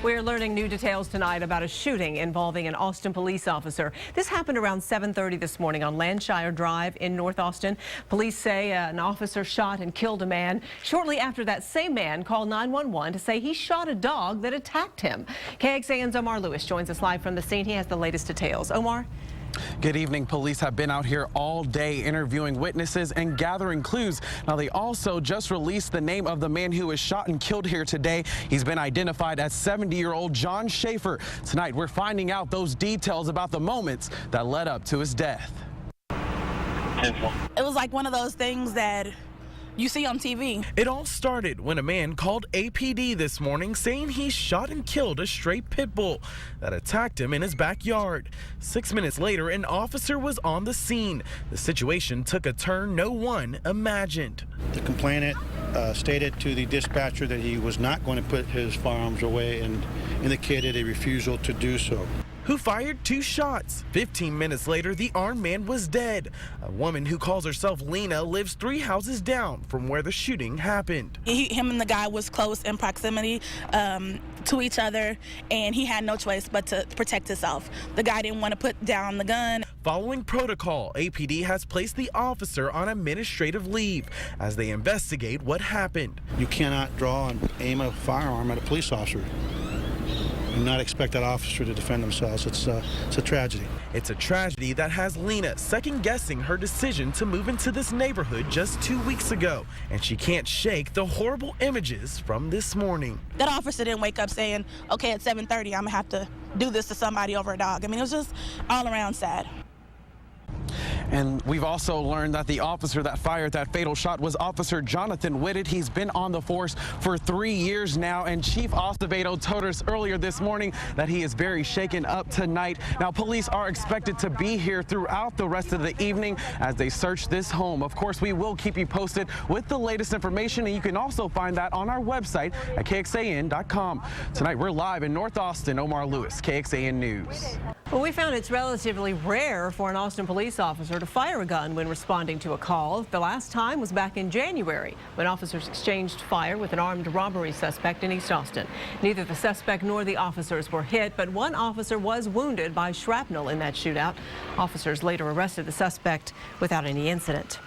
We're learning new details tonight about a shooting involving an Austin police officer. This happened around 7:30 this morning on Landshire Drive in North Austin. Police say an officer shot and killed a man. Shortly after that, same man called 911 to say he shot a dog that attacked him. KXAN's Omar Lewis joins us live from the scene. He has the latest details. Omar? Good evening. Police have been out here all day interviewing witnesses and gathering clues. Now, they also just released the name of the man who was shot and killed here today. He's been identified as 70-year-old John Schaefer. Tonight, we're finding out those details about the moments that led up to his death. It was like one of those things that you see on TV. It all started when a man called APD this morning saying he shot and killed a stray pit bull that attacked him in his backyard. 6 minutes later, an officer was on the scene. The situation took a turn no one imagined. The complainant stated to the dispatcher that he was not going to put his firearms away and indicated a refusal to do so. Who fired 2 shots. 15 minutes later, the armed man was dead. A woman who calls herself Lena lives 3 houses down from where the shooting happened. Him and the guy was close in proximity to each other, and he had no choice but to protect himself. The guy didn't want to put down the gun. Following protocol, APD has placed the officer on administrative leave as they investigate what happened. You cannot draw and aim a firearm at a police officer and not expect that officer to defend themselves. It's a tragedy. It's a tragedy that has Lena second-guessing her decision to move into this neighborhood just 2 weeks ago, and she can't shake the horrible images from this morning. That officer didn't wake up saying, okay, at 7:30, I'm gonna have to do this to somebody over a dog. I mean, it was just all around sad. And we've also learned that the officer that fired that fatal shot was Officer Jonathan Whitted. He's been on the force for 3 years now, and Chief Acevedo told us earlier this morning that he is very shaken up tonight. Now, police are expected to be here throughout the rest of the evening as they search this home. Of course, we will keep you posted with the latest information, and you can also find that on our website at KXAN.com. Tonight, we're live in North Austin. Omar Lewis, KXAN News. Well, we found it's relatively rare for an Austin police officer to fire a gun when responding to a call. The last time was back in January when officers exchanged fire with an armed robbery suspect in East Austin. Neither the suspect nor the officers were hit, but one officer was wounded by shrapnel in that shootout. Officers later arrested the suspect without any incident.